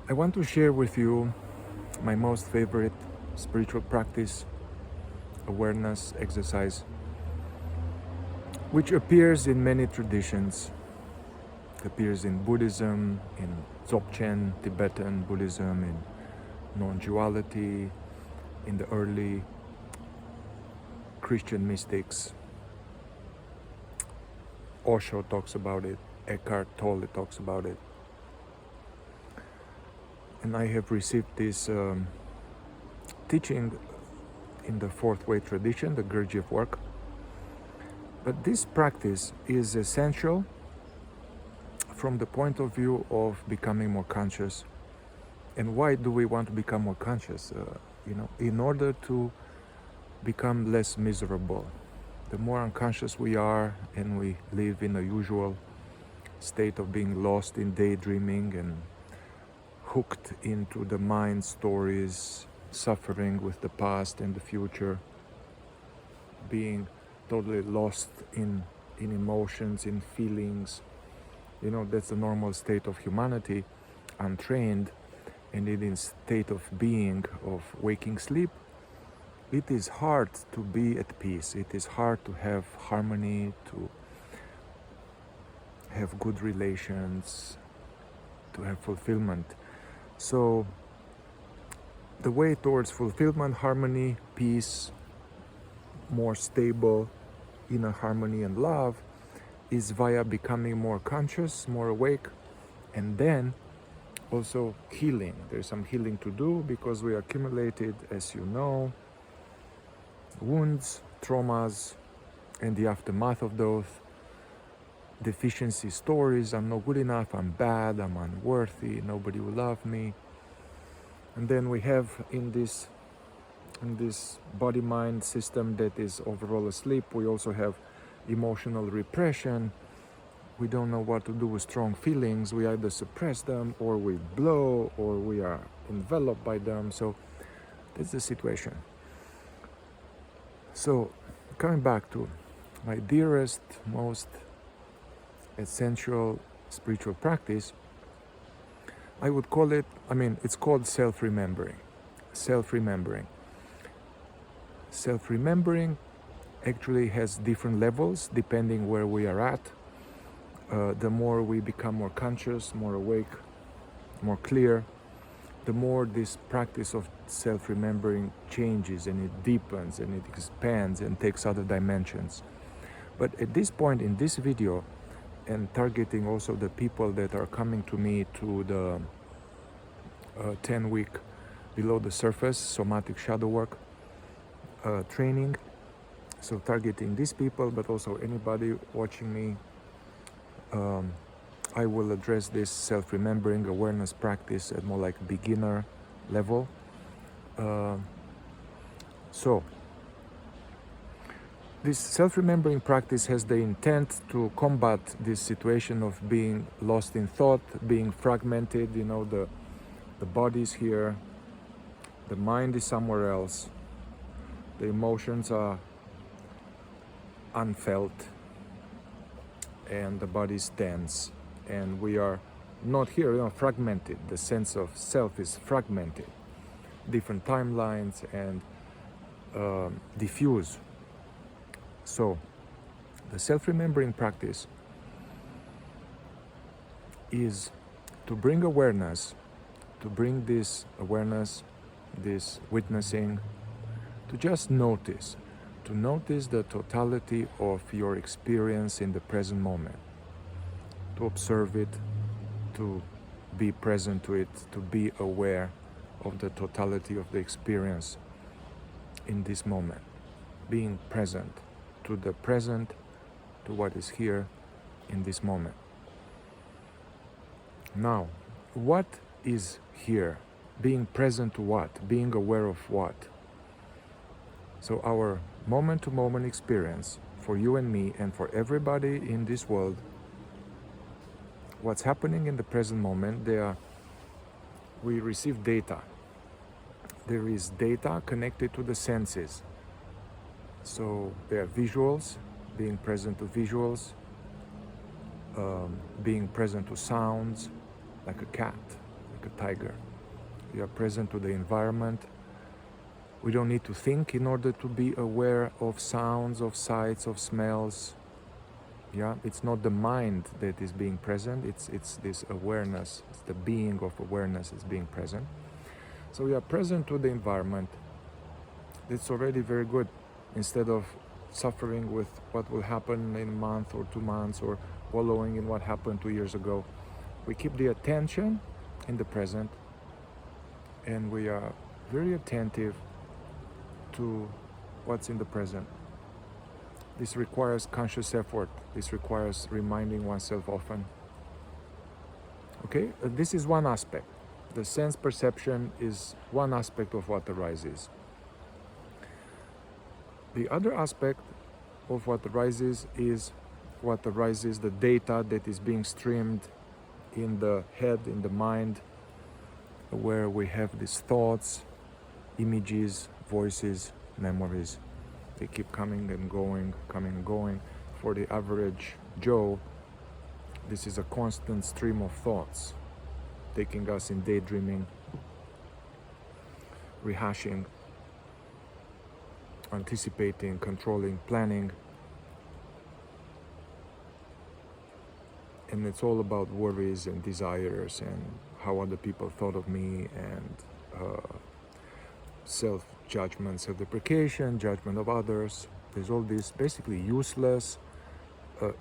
I want to share with you my most favorite spiritual practice, awareness exercise, which appears in many traditions. It appears in Buddhism, in Dzogchen, Tibetan Buddhism, in non-duality, in the early Christian mystics. Osho talks about it, Eckhart Tolle talks about it. And I have received this teaching in the fourth way tradition, the Gurdjieff work. But this practice is essential from the point of view of becoming more conscious. And why do we want to become more conscious? In order to become less miserable. The more unconscious we are and we live in a usual state of being lost in daydreaming and hooked into the mind stories, suffering with the past and the future, being totally lost in emotions, in feelings. That's the normal state of humanity, untrained, and in a state of being, of waking sleep. It is hard to be at peace. It is hard to have harmony, to have good relations, to have fulfillment. So the way towards fulfillment, harmony, peace, more stable inner harmony and love is via becoming more conscious, more awake, and then also healing. There's some healing to do because we accumulated, as you know, wounds, traumas, and the aftermath of those, deficiency stories. I'm not good enough, I'm bad, I'm unworthy, nobody will love me. And then we have in this body-mind system that is overall asleep, we also have emotional repression. We don't know what to do with strong feelings. We either suppress them, or we blow, or we are enveloped by them. So that's the situation. So coming back to my dearest, most essential spiritual practice, I would call it, it's called self-remembering. Self-remembering. Self-remembering actually has different levels depending where we are at. The more we become more conscious, more awake, more clear, the more this practice of self-remembering changes and it deepens and it expands and takes other dimensions. But at this point in this video, and targeting also the people that are coming to me to the 10-week below the surface somatic shadow work training, so targeting these people, but also anybody watching me, I will address this self-remembering awareness practice at more like beginner level. So this self-remembering practice has the intent to combat this situation of being lost in thought, being fragmented. The body is here, the mind is somewhere else, the emotions are unfelt, and the body is tense, and we are not here, fragmented. The sense of self is fragmented, different timelines, and diffuse. So the self-remembering practice is to bring awareness, to bring this awareness, this witnessing, to just notice, to notice the totality of your experience in the present moment, to observe it, to be present to it, to be aware of the totality of the experience in this moment, being present to the present, to what is here in this moment. Now, what is here? Being present to what? Being aware of what? So our moment-to-moment experience for you and me and for everybody in this world, what's happening in the present moment, we receive data. There is data connected to the senses. So there are visuals, being present to visuals, being present to sounds, like a cat like a tiger. We are present to the environment. We don't need to think in order to be aware of sounds, of sights, of smells. Yeah, it's not the mind that is being present, it's this awareness, it's the being of awareness is being present. So we are present to the environment. It's already very good, instead of suffering with what will happen in a month or 2 months, or wallowing in what happened 2 years ago. We keep the attention in the present, and we are very attentive to what's in the present. This requires conscious effort. This requires reminding oneself often. Okay, this is one aspect. The sense perception is one aspect of what arises. The other aspect of what arises is the data that is being streamed in the head, in the mind, where we have these thoughts, images, voices, memories. They keep coming and going, coming and going. For the average Joe, this is a constant stream of thoughts, taking us in daydreaming, rehashing, anticipating, controlling, planning. And it's all about worries and desires and how other people thought of me, and self-judgment, self-deprecation, judgment of others. There's all this basically useless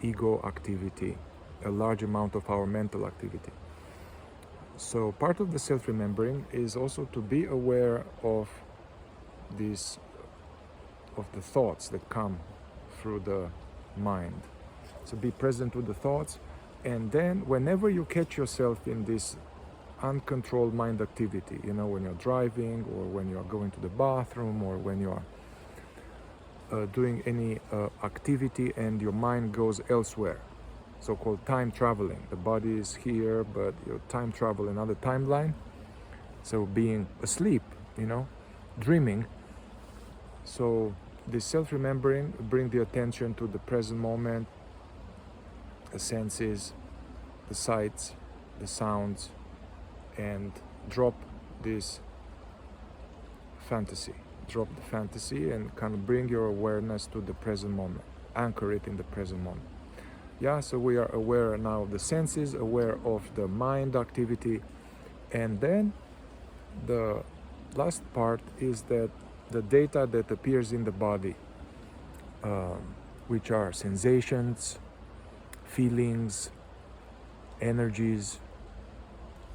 ego activity, a large amount of our mental activity. So part of the self-remembering is also to be aware of these, of the thoughts that come through the mind. So be present with the thoughts, and then whenever you catch yourself in this uncontrolled mind activity, you know, when you're driving, or when you're going to the bathroom, or when you're doing any activity and your mind goes elsewhere, so-called time traveling. The body is here, but you time travel another timeline. So being asleep, you know, dreaming. So this self-remembering, bring the attention to the present moment, the senses, the sights, the sounds, and drop this fantasy. Drop the fantasy and kind of bring your awareness to the present moment. Anchor it in the present moment. Yeah, so we are aware now of the senses, aware of the mind activity, and then the last part is that the data that appears in the body, which are sensations, feelings, energies,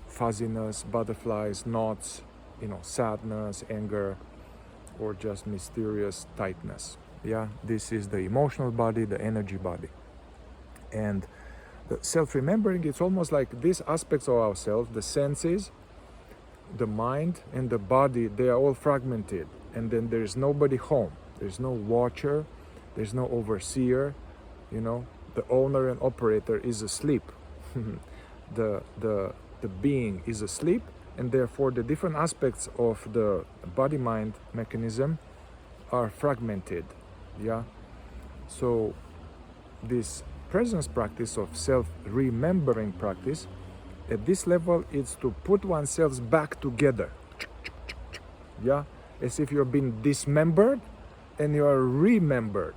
fuzziness, butterflies, knots, you know, sadness, anger, or just mysterious tightness. Yeah, this is the emotional body, the energy body. And the self-remembering, it's almost like these aspects of ourselves, the senses, the mind, and the body, they are all fragmented. And then there's nobody home. There's no watcher, there's no overseer, you know, the owner and operator is asleep. the being is asleep, and therefore the different aspects of the body-mind mechanism are fragmented. Yeah, so this presence practice of self-remembering practice, at this level, it's to put oneself back together. Yeah, as if you're being dismembered and you are remembered.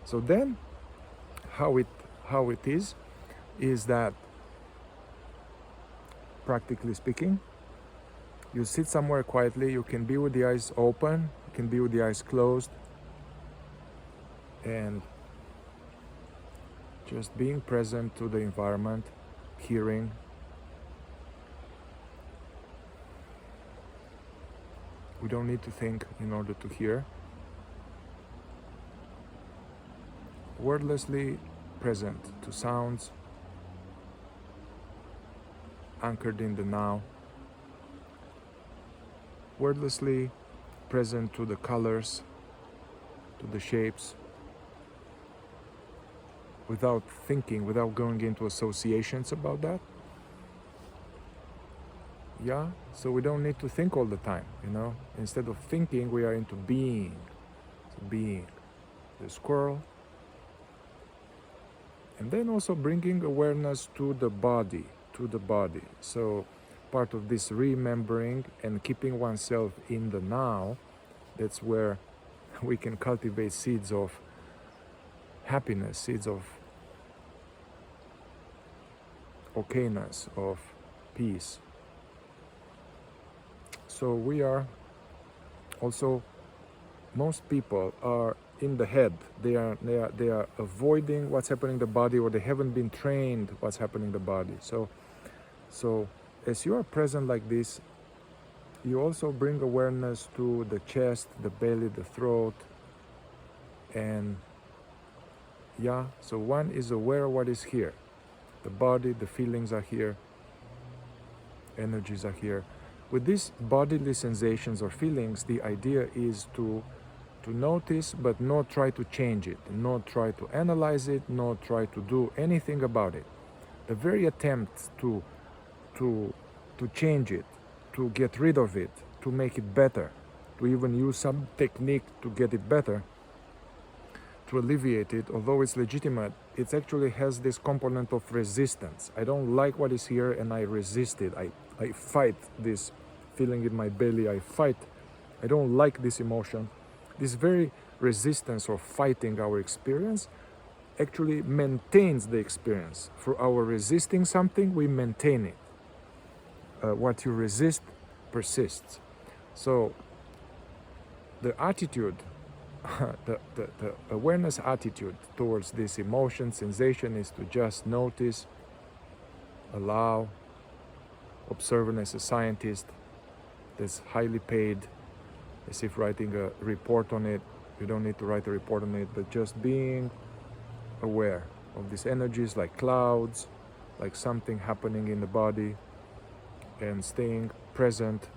So then how it is that, practically speaking, you sit somewhere quietly. You can be with the eyes open, you can be with the eyes closed, and just being present to the environment, hearing. We don't need to think in order to hear. Wordlessly present to sounds, anchored in the now. Wordlessly present to the colors, to the shapes, without thinking, without going into associations about that. Yeah, so we don't need to think all the time, you know. Instead of thinking, we are into being. So being the squirrel. And then also bringing awareness to the body, So part of this remembering and keeping oneself in the now. That's where we can cultivate seeds of happiness, seeds of okayness, of peace. So we are also, most people are in the head. They are avoiding what's happening in the body, or they haven't been trained what's happening in the body. So as you are present like this, you also bring awareness to the chest, the belly, the throat, and yeah, so one is aware of what is here. The body, the feelings are here, energies are here. With these bodily sensations or feelings, the idea is to notice, but not try to change it, not try to analyze it, not try to do anything about it. The very attempt to change it, to get rid of it, to make it better, to even use some technique to get it better, to alleviate it, although it's legitimate, it actually has this component of resistance. I don't like what is here and I resist it. I fight this feeling in my belly. I fight. I don't like this emotion. This very resistance or fighting our experience actually maintains the experience. For our resisting something, we maintain it. What you resist persists. So the attitude, the awareness attitude towards this emotion, sensation, is to just notice, allow, observe as a scientist that's highly paid, as if writing a report on it. You don't need to write a report on it, but just being aware of these energies like clouds, like something happening in the body, and staying present,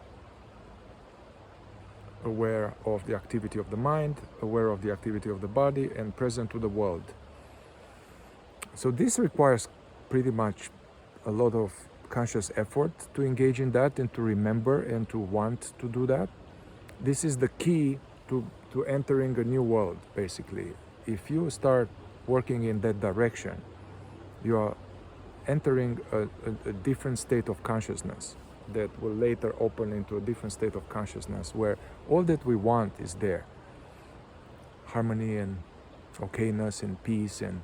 aware of the activity of the mind, aware of the activity of the body, and present to the world. So this requires pretty much a lot of conscious effort to engage in that and to remember and to want to do that. This is the key to entering a new world, basically. If you start working in that direction, you are entering a different state of consciousness that will later open into a different state of consciousness where all that we want is there. Harmony and okayness and peace, and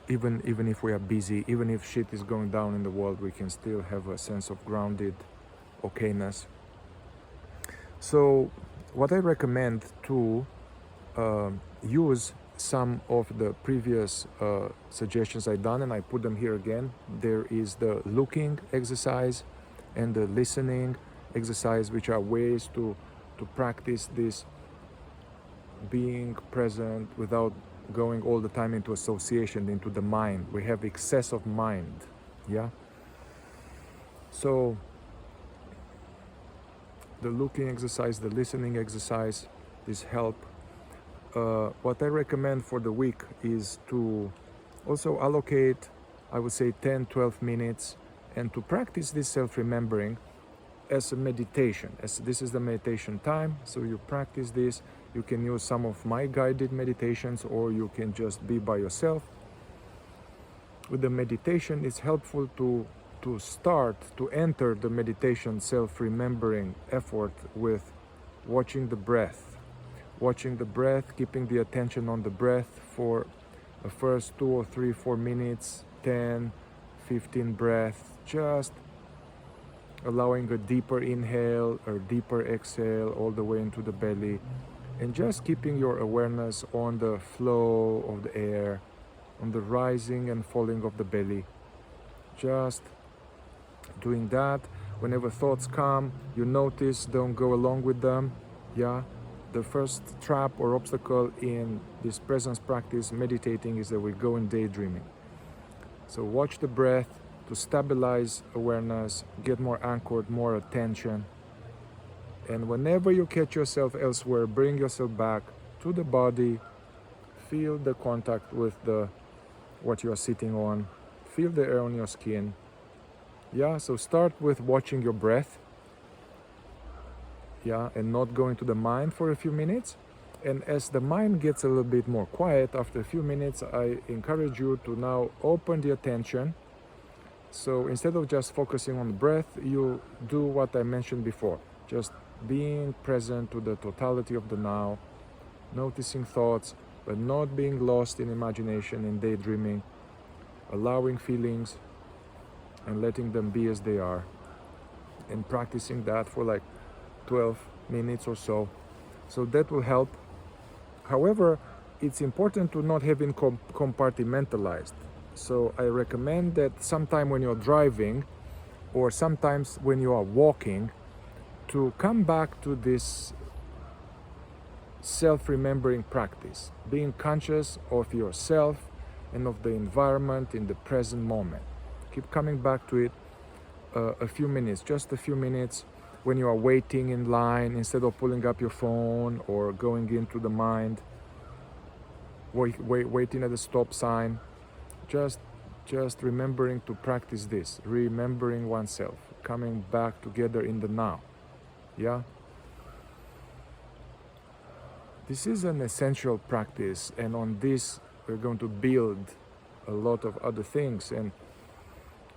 even if we are busy, even if shit is going down in the world, we can still have a sense of grounded okayness. So what I recommend to use some of the previous suggestions I've done, and I put them here again. There is the looking exercise and the listening exercise, which are ways to practice this being present without going all the time into association, into the mind. We have excess of mind, yeah? So the looking exercise, the listening exercise, this help. What I recommend for the week is to also allocate, I would say, 10-12 minutes, and to practice this self-remembering as a meditation. As this is the meditation time, so you practice this. You can use some of my guided meditations, or you can just be by yourself. With the meditation, it's helpful to enter the meditation self-remembering effort with watching the breath. Watching the breath, keeping the attention on the breath for the first 2 or 3, 4 minutes, 10, 15 breaths, just allowing a deeper inhale or deeper exhale all the way into the belly, and just keeping your awareness on the flow of the air, on the rising and falling of the belly. Just doing that. Whenever thoughts come, you notice, don't go along with them, yeah? The first trap or obstacle in this presence practice, meditating, is that we go in daydreaming. So watch the breath to stabilize awareness, get more anchored, more attention. And whenever you catch yourself elsewhere, bring yourself back to the body. Feel the contact with what you are sitting on. Feel the air on your skin. Yeah, so start with watching your breath. Yeah, and not going to the mind for a few minutes. And as the mind gets a little bit more quiet after a few minutes, I encourage you to now open the attention So instead of just focusing on the breath, you do what I mentioned before, just being present to the totality of the now, noticing thoughts, but not being lost in imagination and daydreaming, allowing feelings and letting them be as they are, and practicing that for like 12 minutes or so. So that will help. However, it's important to not have it compartmentalized. So I recommend that sometime when you're driving or sometimes when you are walking, to come back to this self-remembering practice, being conscious of yourself and of the environment in the present moment. Keep coming back to it a few minutes, just a few minutes, when you are waiting in line, instead of pulling up your phone or going into the mind, waiting at the stop sign. Just remembering to practice this, remembering oneself, coming back together in the now. Yeah, this is an essential practice, and on this we're going to build a lot of other things. And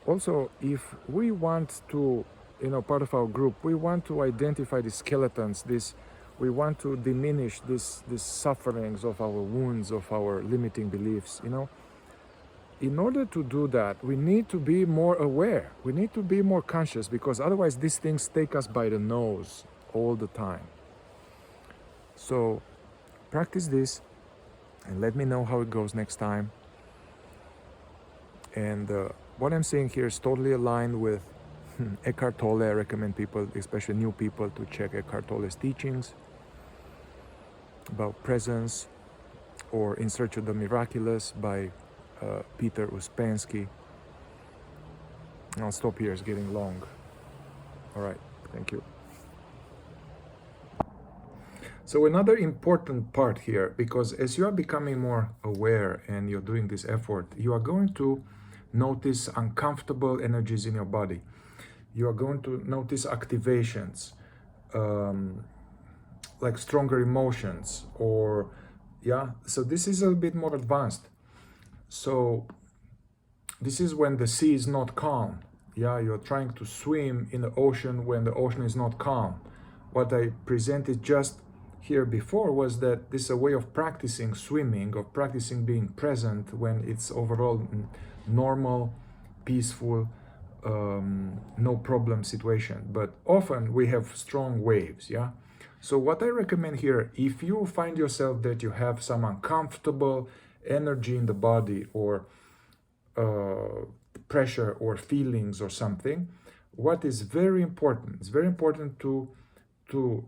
also, if we want to, part of our group, we want to identify the skeletons, we want to diminish these sufferings of our wounds, of our limiting beliefs, In order to do that, we need to be more aware. We need to be more conscious, because otherwise these things take us by the nose all the time. So practice this and let me know how it goes next time. And what I'm saying here is totally aligned with Eckhart Tolle. I recommend people, especially new people, to check Eckhart Tolle's teachings about presence, or In Search of the Miraculous by Peter Uspensky. I'll stop here, it's getting long. All right, thank you. So another important part here, because as you are becoming more aware and you're doing this effort, you are going to notice uncomfortable energies in your body. You are going to notice activations, like stronger emotions, or so this is a bit more advanced. So this is when the sea is not calm. You're trying to swim in the ocean when the ocean is not calm. What I presented just here before was that this is a way of practicing swimming, of practicing being present when it's overall normal, peaceful, no problem situation. But often we have strong waves. So what I recommend here, if you find yourself that you have some uncomfortable energy in the body, or pressure or feelings or something, what is very important, it's very important to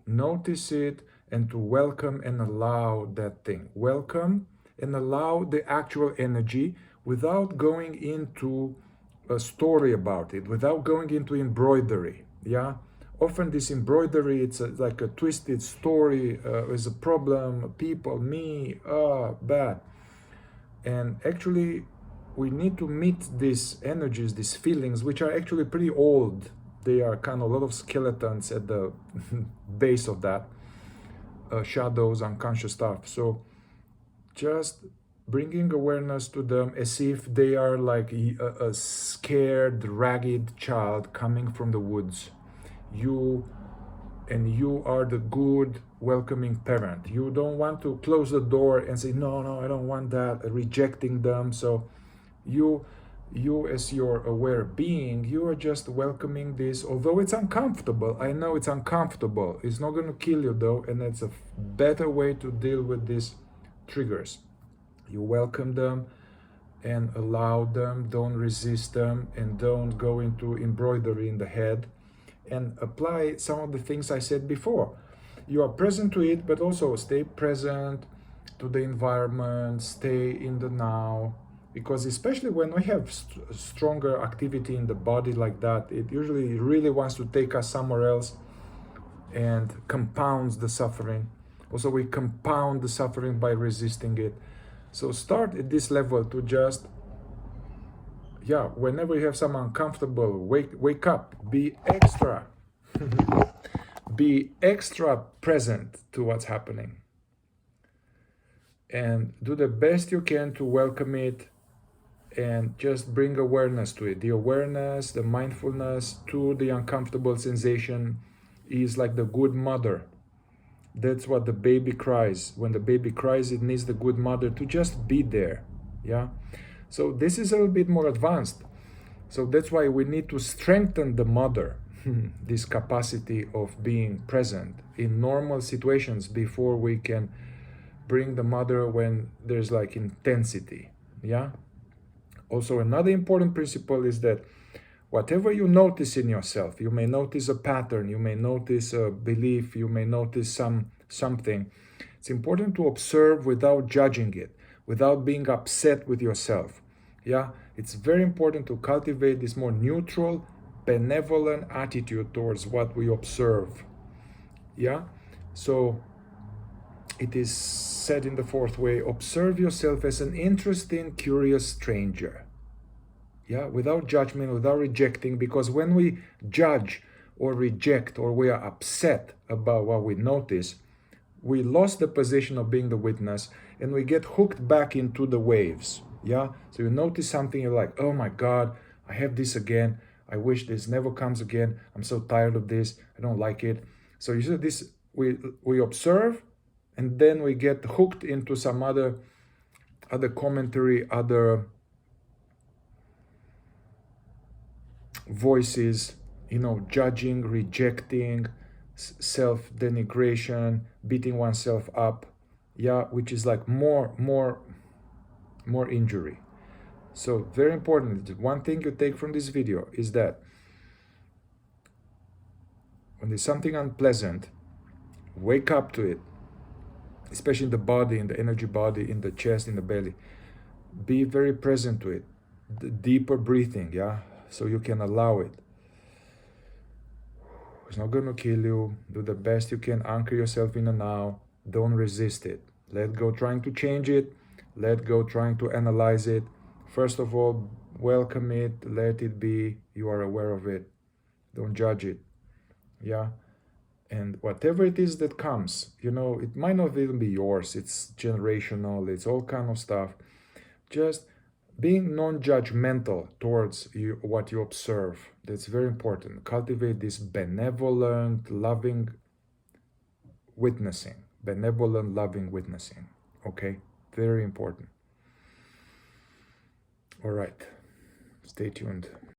notice it and to welcome and allow that thing. Welcome and allow the actual energy without going into a story about it, without going into embroidery. Often this embroidery, it's like a twisted story, is a problem, people, me, bad. And actually, we need to meet these energies, these feelings, which are actually pretty old. They are kind of a lot of skeletons at the base of that, shadows, unconscious stuff. So just bringing awareness to them as if they are like a scared, ragged child coming from the woods. You are the good, welcoming parent. You don't want to close the door and say, no, I don't want that, rejecting them. So you as your aware being, you are just welcoming this, although it's uncomfortable. I know it's uncomfortable. It's not going to kill you though, and it's a better way to deal with these triggers. You welcome them and allow them, don't resist them, and don't go into embroidery in the head, and apply some of the things I said before. You are present to it, but also stay present to the environment, stay in the now, because especially when we have stronger activity in the body like that, it usually really wants to take us somewhere else and compounds the suffering. Also, we compound the suffering by resisting it. So start at this level to just, whenever you have some uncomfortable, wake up, be extra, be extra present to what's happening. And do the best you can to welcome it and just bring awareness to it. The awareness, the mindfulness to the uncomfortable sensation is like the good mother. That's what the baby cries. When the baby cries, it needs the good mother to just be there. Yeah. So this is a little bit more advanced. So that's why we need to strengthen the mother, this capacity of being present in normal situations before we can bring the mother when there's like intensity. Yeah. Also, another important principle is that whatever you notice in yourself, you may notice a pattern, you may notice a belief, you may notice something. It's important to observe without judging it, without being upset with yourself. Yeah, it's very important to cultivate this more neutral, benevolent attitude towards what we observe. Yeah, so it is said in the fourth way, observe yourself as an interesting, curious stranger. Yeah, without judgment, without rejecting, because when we judge or reject or we are upset about what we notice, we lost the position of being the witness and we get hooked back into the waves. Yeah, so you notice something, you're like, oh my God, I have this again. I wish this never comes again. I'm so tired of this. I don't like it. So you see this, we observe, and then we get hooked into some other commentary, other voices, judging, rejecting, self-denigration, beating oneself up, yeah, which is like more injury. So very important. One thing you take from this video is that when there's something unpleasant, wake up to it, especially in the body, in the energy body, in the chest, in the belly. Be very present to it. The deeper breathing, yeah, so you can allow it. It's not going to kill you. Do the best you can. Anchor yourself in the now. Don't resist it. Let go trying to change it. Let go trying to analyze it. First of all, welcome it. Let it be. You are aware of it. Don't judge it. Yeah. And whatever it is that comes, it might not even be yours. It's generational. It's all kind of stuff. Just being non-judgmental towards what you observe. That's very important. Cultivate this benevolent, loving witnessing. Benevolent, loving witnessing. Okay? Very important. All right. Stay tuned.